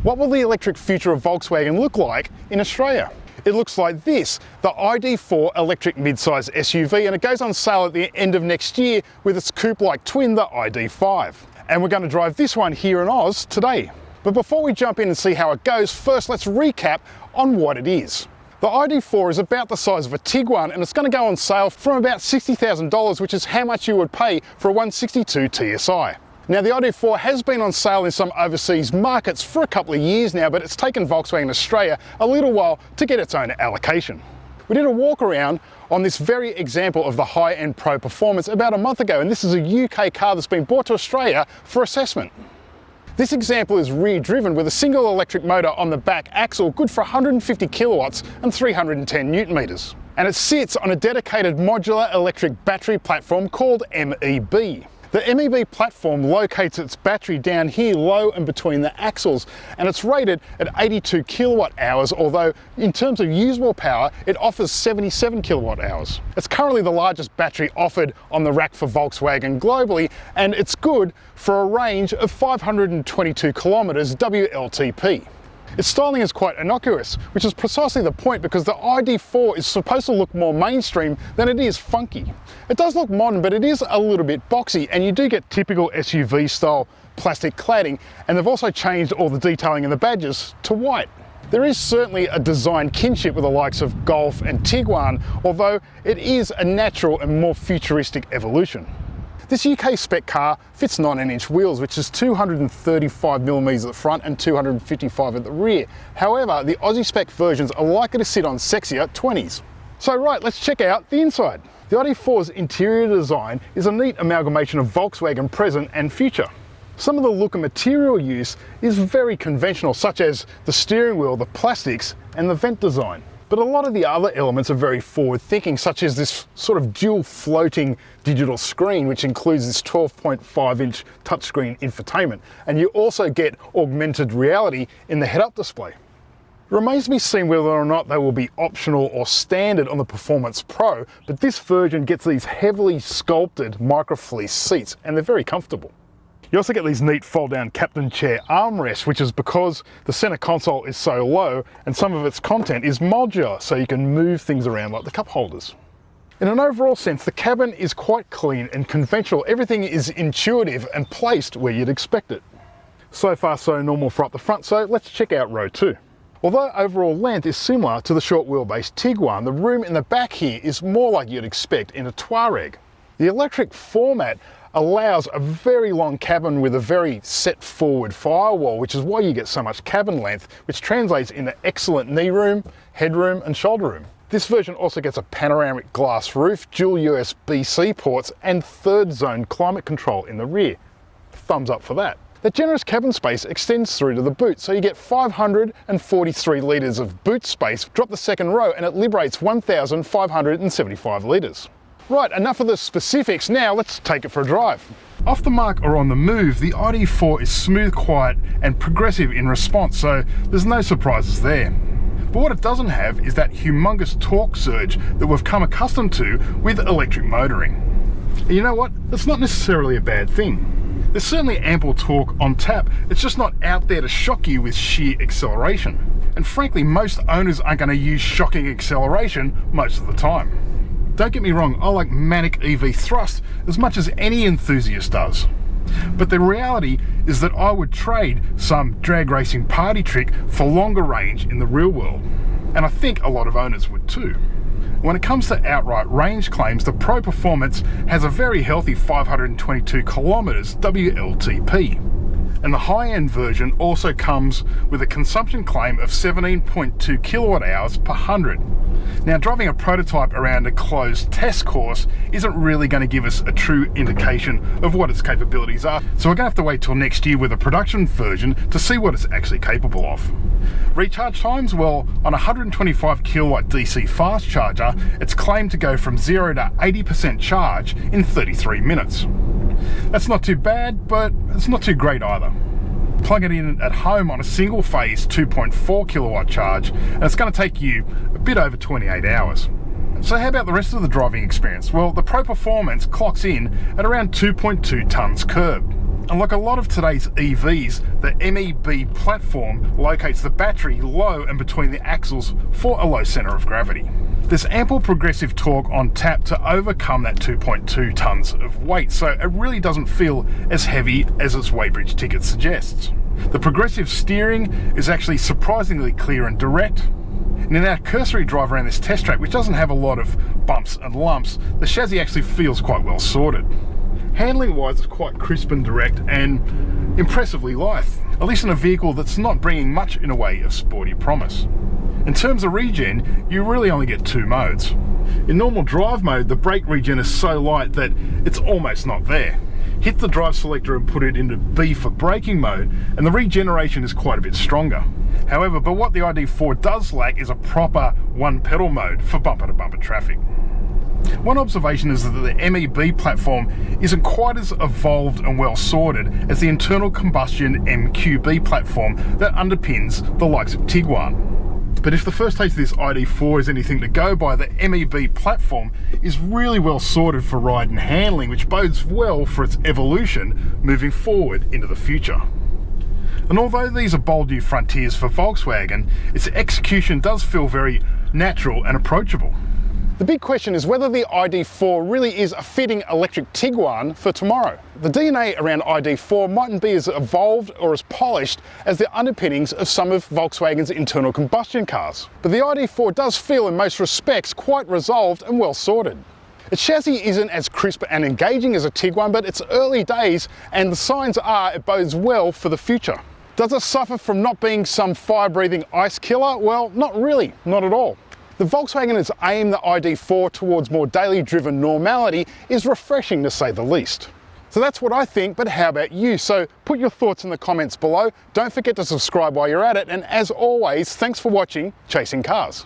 What will the electric future of Volkswagen look like in Australia? It looks like this, the ID4 electric midsize SUV, and it goes on sale at the end of next year with its coupe-like twin, the ID5. And we're going to drive this one here in Oz today. But before we jump in and see how it goes, first let's recap on what it is. The ID4 is about the size of a Tiguan, and it's going to go on sale from about $60,000, which is how much you would pay for a 162 TSI. Now, the ID4 has been on sale in some overseas markets for a couple of years now, but it's taken Volkswagen Australia a little while to get its own allocation. We did a walk around on this very example of the high-end Pro Performance about a month ago, and this is a UK car that's been brought to Australia for assessment. This example is rear-driven with a single electric motor on the back axle, good for 150 kilowatts and 310 newton meters. And it sits on a dedicated modular electric battery platform called MEB. The MEB platform locates its battery down here low and between the axles, and it's rated at 82 kilowatt hours, although in terms of usable power it offers 77 kilowatt hours. It's currently the largest battery offered on the rack for Volkswagen globally, and it's good for a range of 522 kilometers WLTP. Its styling is quite innocuous, which is precisely the point, because the ID4 is supposed to look more mainstream than it is funky. It does look modern, but it is a little bit boxy, and you do get typical SUV style plastic cladding, and they've also changed all the detailing in the badges to white. There is certainly a design kinship with the likes of Golf and Tiguan, although it is a natural and more futuristic evolution. This UK spec car fits 19-inch wheels, which is 235mm at the front and 255 at the rear. However, the Aussie spec versions are likely to sit on sexier 20s. So right, let's check out the inside. The ID4's interior design is a neat amalgamation of Volkswagen present and future. Some of the look and material use is very conventional, such as the steering wheel, the plastics, and the vent design. But a lot of the other elements are very forward-thinking, such as this sort of dual floating digital screen, which includes this 12.5-inch touchscreen infotainment. And you also get augmented reality in the head-up display. It remains to be seen whether or not they will be optional or standard on the Performance Pro, but this version gets these heavily sculpted microfleece seats, and they're very comfortable. You also get these neat fold-down captain chair armrests, which is because the center console is so low and some of its content is modular, so you can move things around like the cup holders. In an overall sense, the cabin is quite clean and conventional. Everything is intuitive and placed where you'd expect it. So far so normal for up the front, so let's check out row 2. Although overall length is similar to the short wheelbase Tiguan, the room in the back here is more like you'd expect in a Touareg. The electric format allows a very long cabin with a very set forward firewall, which is why you get so much cabin length, which translates into excellent knee room, headroom and shoulder room. This version also gets a panoramic glass roof, dual USB-C ports and third zone climate control in the rear. Thumbs up for that. The generous cabin space extends through to the boot, so you get 543 litres of boot space. Drop the second row and it liberates 1,575 litres. Right, enough of the specifics, now let's take it for a drive. Off the mark or on the move, the ID4 is smooth, quiet and progressive in response, so there's no surprises there. But what it doesn't have is that humongous torque surge that we've come accustomed to with electric motoring. And you know what? That's not necessarily a bad thing. There's certainly ample torque on tap, it's just not out there to shock you with sheer acceleration. And frankly, most owners aren't going to use shocking acceleration most of the time. Don't get me wrong, I like manic EV thrust as much as any enthusiast does. But the reality is that I would trade some drag racing party trick for longer range in the real world. And I think a lot of owners would too. When it comes to outright range claims, the Pro Performance has a very healthy 522 kilometers WLTP. And the high-end version also comes with a consumption claim of 17.2 kilowatt hours per 100. Now, driving a prototype around a closed test course isn't really going to give us a true indication of what its capabilities are, so we're going to have to wait till next year with a production version to see what it's actually capable of. Recharge times? Well, on a 125 kilowatt DC fast charger, it's claimed to go from 0 to 80% charge in 33 minutes. That's not too bad, but it's not too great either. Plug it in at home on a single phase 2.4 kilowatt charge, and it's going to take you a bit over 28 hours. So how about the rest of the driving experience? Well, the Pro Performance clocks in at around 2.2 tonnes curb. Unlike a lot of today's EVs, the MEB platform locates the battery low and between the axles for a low centre of gravity. There's ample progressive torque on tap to overcome that 2.2 tonnes of weight, so it really doesn't feel as heavy as its weighbridge ticket suggests. The progressive steering is actually surprisingly clear and direct. And in our cursory drive around this test track, which doesn't have a lot of bumps and lumps, the chassis actually feels quite well sorted. Handling wise, it's quite crisp and direct and impressively lithe, at least in a vehicle that's not bringing much in a way of sporty promise. In terms of regen, you really only get two modes. In normal drive mode, the brake regen is so light that it's almost not there. Hit the drive selector and put it into B for braking mode, and the regeneration is quite a bit stronger. However, but what the ID4 does lack is a proper one pedal mode for bumper to bumper traffic. One observation is that the MEB platform isn't quite as evolved and well sorted as the internal combustion MQB platform that underpins the likes of Tiguan. But if the first taste of this ID4 is anything to go by, the MEB platform is really well sorted for ride and handling, which bodes well for its evolution moving forward into the future. And although these are bold new frontiers for Volkswagen, its execution does feel very natural and approachable. The big question is whether the ID4 really is a fitting electric Tiguan for tomorrow. The DNA around ID4 mightn't be as evolved or as polished as the underpinnings of some of Volkswagen's internal combustion cars. But the ID4 does feel in most respects quite resolved and well sorted. Its chassis isn't as crisp and engaging as a Tiguan, but it's early days and the signs are it bodes well for the future. Does it suffer from not being some fire-breathing ice killer? Well, not really, not at all. The Volkswagen has aimed the ID4 towards more daily driven normality is refreshing to say the least. So that's what I think, but how about you? So put your thoughts in the comments below. Don't forget to subscribe while you're at it, and as always, thanks for watching Chasing Cars.